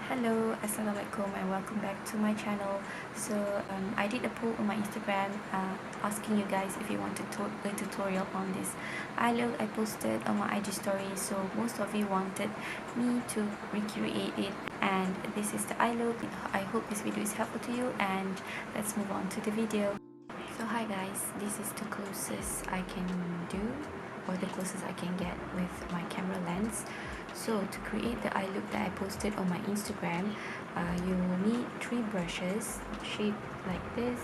Hello, assalamualaikum and welcome back to my channel. So I did a poll on my Instagram asking you guys if you want a tutorial on this eye look I posted on my IG story. So most of you wanted me to recreate it, and this is the eye look. I hope this video is helpful to you, and let's move on to the video. So hi guys, this is the closest I can do, or the closest I can get with my camera lens. So to create the eye look that I posted on my Instagram, you will need 3 brushes shaped like this.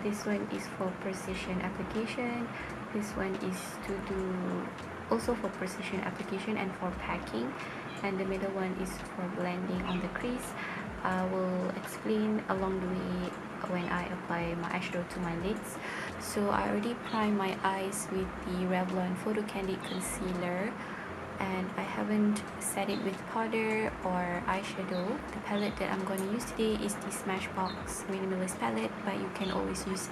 This one is for precision application. This one is to do also for precision application and for packing, and the middle one is for blending on the crease. I will explain along the way when I apply my eyeshadow to my lids. So I already primed my eyes with the Revlon Photo Candid concealer, and I haven't set it with powder or eyeshadow. The palette that I'm going to use today is the Smashbox minimalist palette, but you can always use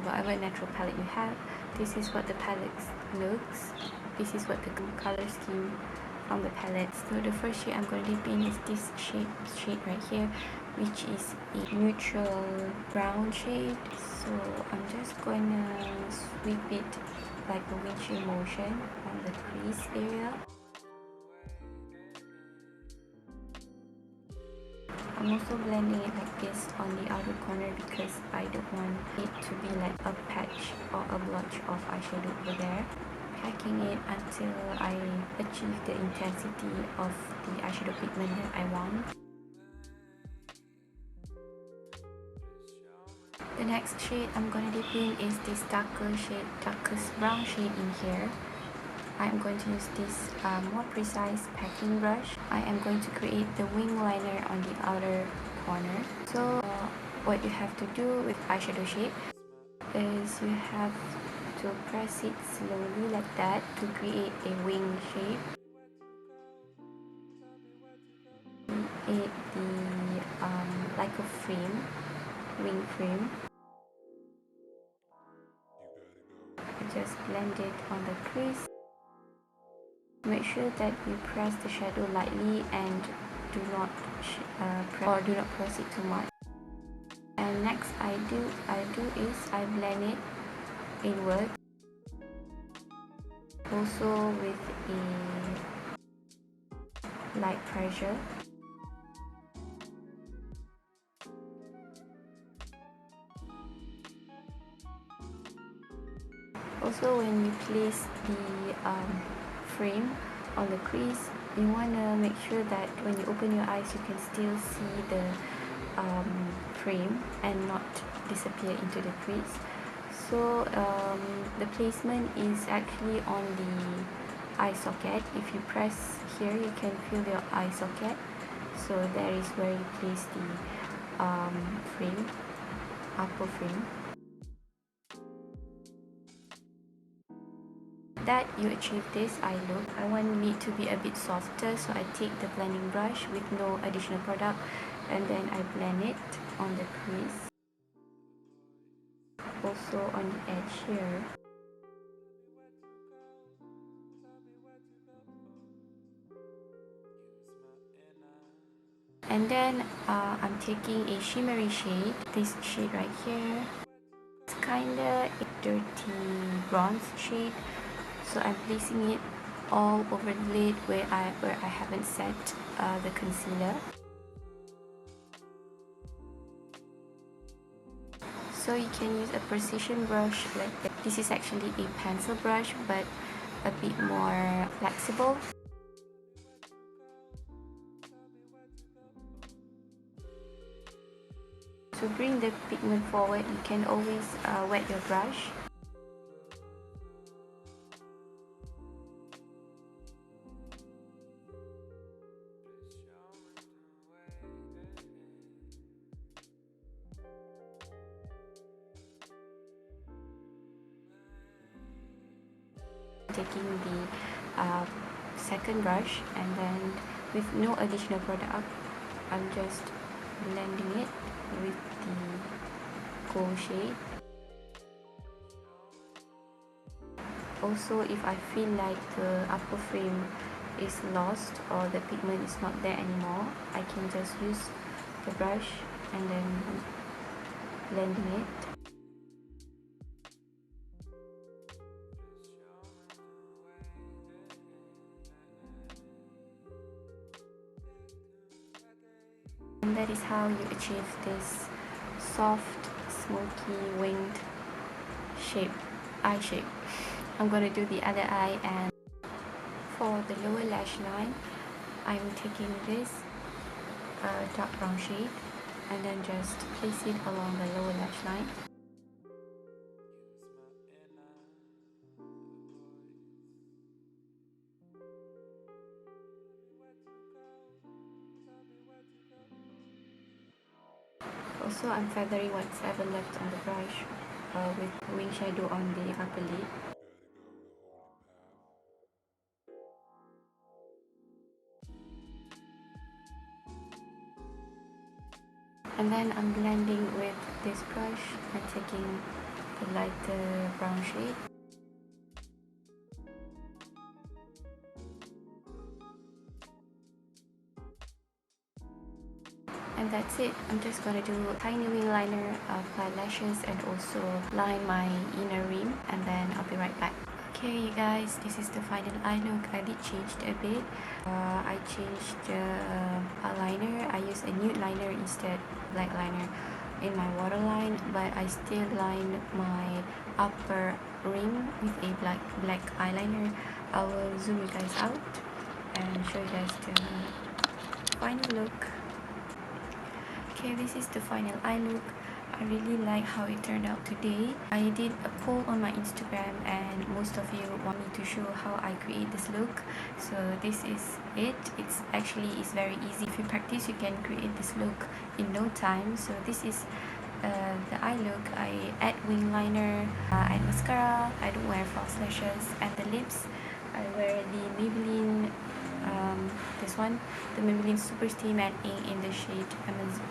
whatever natural palette you have. This is what the palette looks. This is what the color scheme from the palette. So the first shade I'm going to dip in is this shade right here, which is a neutral brown shade. So I'm just gonna sweep it like a windshield motion on the crease area. I'm also blending it like this on the outer corner because I don't want it to be like a patch or a blotch of eyeshadow over there. Packing it until I achieve the intensity of the eyeshadow pigment that I want. The next shade I'm going to dip in is this darkest brown shade in here. I'm going to use this more precise packing brush. I am going to create the wing liner on the outer corner. So what you have to do with eyeshadow shape is you have to press it slowly like that to create a wing shape. Create the like a frame, wing frame. Just blend it on the crease. Make sure that you press the shadow lightly and do not press it too much. And next I do is I blend it inward, also with a light pressure. Also, when you place the frame on the crease, you want to make sure that when you open your eyes you can still see the frame and not disappear into the crease. So the placement is actually on the eye socket. If you press here, you can feel your eye socket. So there is where you place the frame, upper frame. That you achieve this eye look. I want it to be a bit softer, so I take the blending brush with no additional product and then I blend it on the crease, also on the edge here. And then I'm taking a shimmery shade, this shade right here. It's kinda a dirty bronze shade. So I'm placing it all over the lid where I haven't set the concealer. So you can use a precision brush like that. This is actually a pencil brush, but a bit more flexible. To bring the pigment forward, you can always wet your brush. Taking the second brush, and then with no additional product, I'm just blending it with the gold shade. Also, if I feel like the upper frame is lost or the pigment is not there anymore, I can just use the brush and then blending it. And that is how you achieve this soft, smoky, winged shape, eye shape. I'm gonna do the other eye, and for the lower lash line, I'm taking this dark brown shade and then just place it along the lower lash line. Also, I'm feathering what's ever left on the brush with wing shadow on the upper lid. And then I'm blending with this brush and taking the lighter brown shade. And that's it. I'm just gonna do a tiny wing liner, apply lashes, and also line my inner rim, and then I'll be right back. Okay, you guys, this is the final eye look. I did change a bit. I changed the eyeliner. I used a nude liner instead, black liner in my waterline, but I still line my upper rim with a black eyeliner. I will zoom you guys out and show you guys the final look. Okay, this is the final eye look. I really like how it turned out today. I did a poll on my Instagram and most of you want me to show how I create this look. So this is it. It's very easy. If you practice, you can create this look in no time. So this is the eye look. I add wing liner, I add mascara, I don't wear false lashes, and the lips, I wear the Maybelline this one, the Maybelline Super Stay Matte Ink in the shade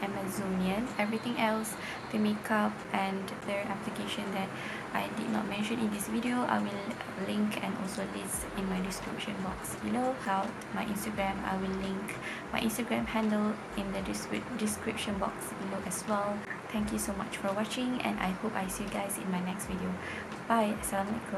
Amazonian. Everything else, the makeup and their application that I did not mention in this video, I will link and also list in my description box below. About my Instagram, I will link my Instagram handle in the description box below as well. Thank you so much for watching, and I hope I see you guys in my next video. Bye. Assalamualaikum.